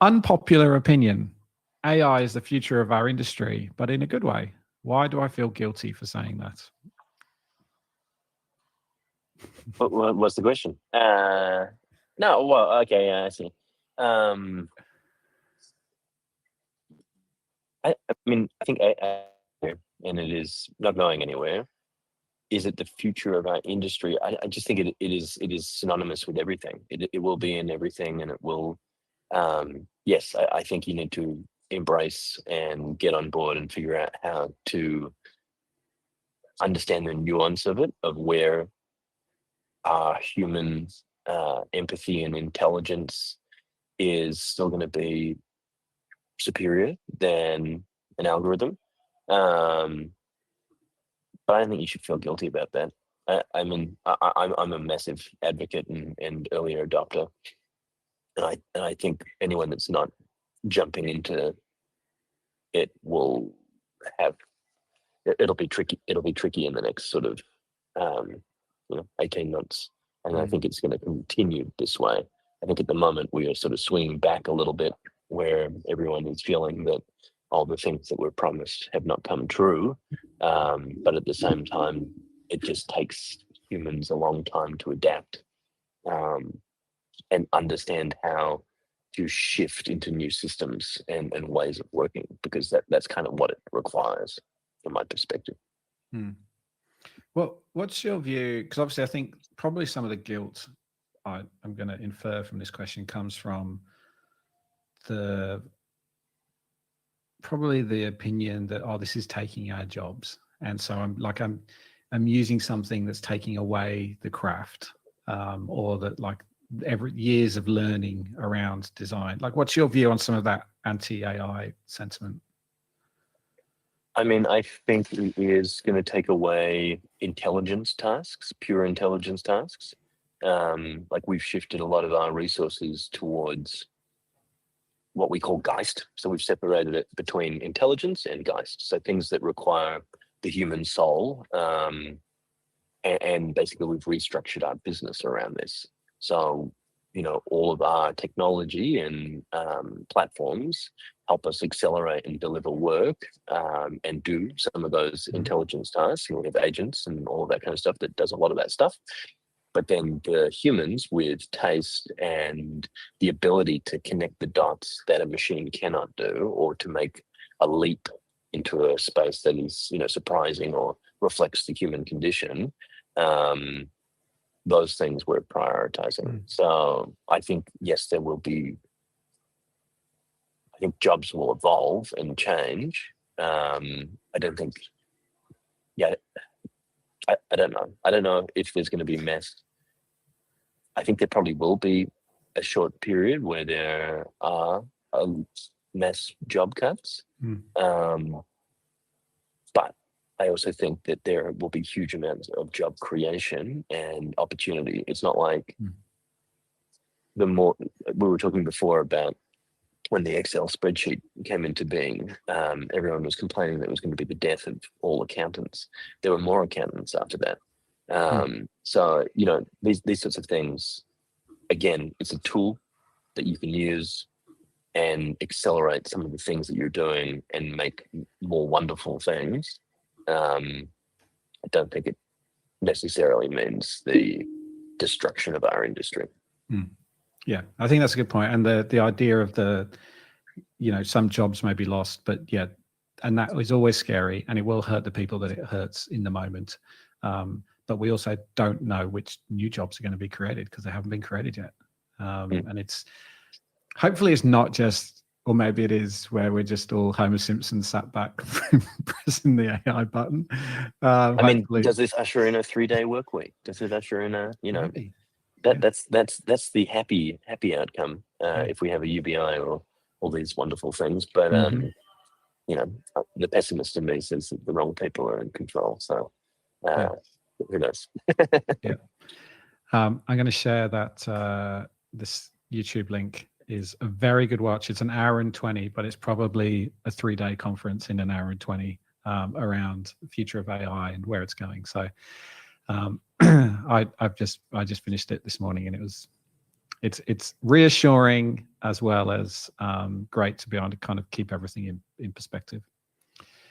Unpopular opinion. AI is the future of our industry, but in a good way. Why do I feel guilty for saying that? What's the question? No, well, okay, yeah, I see. I mean, I think and it is not going anywhere. Is it the future of our industry? I just think it is synonymous with everything. It will be in everything, and it will. Yes, I think you need to embrace and get on board and figure out how to understand the nuance of it, of where our human empathy and intelligence is still going to be superior than an algorithm. But I don't think you should feel guilty about that. I mean, I'm a massive advocate and early adopter, and I think anyone that's not jumping into it will have it'll be tricky. It'll be tricky in the next sort of 18 months, and I think it's going to continue this way. I think at the moment we are sort of swinging back a little bit, where everyone is feeling that all the things that were promised have not come true. But at the same time, it just takes humans a long time to adapt and understand how to shift into new systems and ways of working, because that's kind of what it requires from my perspective. Well, what's your view? Because obviously I think probably some of the guilt I'm going to infer from this question comes from probably the opinion that, oh, this is taking our jobs. And so I'm using something that's taking away the craft, or that like every years of learning around design. Like, what's your view on some of that anti-AI sentiment? I mean, I think it is going to take away intelligence tasks, pure intelligence tasks. Like, we've shifted a lot of our resources towards what we call Geist. So we've separated it between intelligence and Geist. So things that require the human soul. And basically we've restructured our business around this. So, all of our technology and platforms help us accelerate and deliver work, and do some of those intelligence tasks. We have agents and all of that kind of stuff that does a lot of that stuff. But then the humans with taste and the ability to connect the dots that a machine cannot do, or to make a leap into a space that is, surprising or reflects the human condition, those things we're prioritizing. So I think, yes, I think jobs will evolve and change. I don't think, I don't know. I don't know if there's going to be mass. I think there probably will be a short period where there are mass job cuts. But I also think that there will be huge amounts of job creation and opportunity. It's not like we were talking before about when the Excel spreadsheet came into being, everyone was complaining that it was going to be the death of all accountants. There were more accountants after that. So, these sorts of things, again, it's a tool that you can use and accelerate some of the things that you're doing and make more wonderful things. I don't think it necessarily means the destruction of our industry. Yeah, I think that's a good point. And the idea of some jobs may be lost, but yeah, and that is always scary, and it will hurt the people that it hurts in the moment. But we also don't know which new jobs are going to be created because they haven't been created yet. And hopefully it's not just, or maybe it is, where we're just all Homer Simpson sat back pressing the AI button. I mean, does this usher in a 3-day work week? Does it usher in a, maybe. That's the happy outcome, if we have a UBI or all these wonderful things. But the pessimist in me says that the wrong people are in control. So who knows? Yeah. I'm going to share that this YouTube link is a very good watch. It's 1 hour and 20, but it's probably a 3-day conference in 1 hour and 20 around the future of AI and where it's going. So I just finished it this morning, and it's reassuring, as well as great to be able to kind of keep everything in perspective.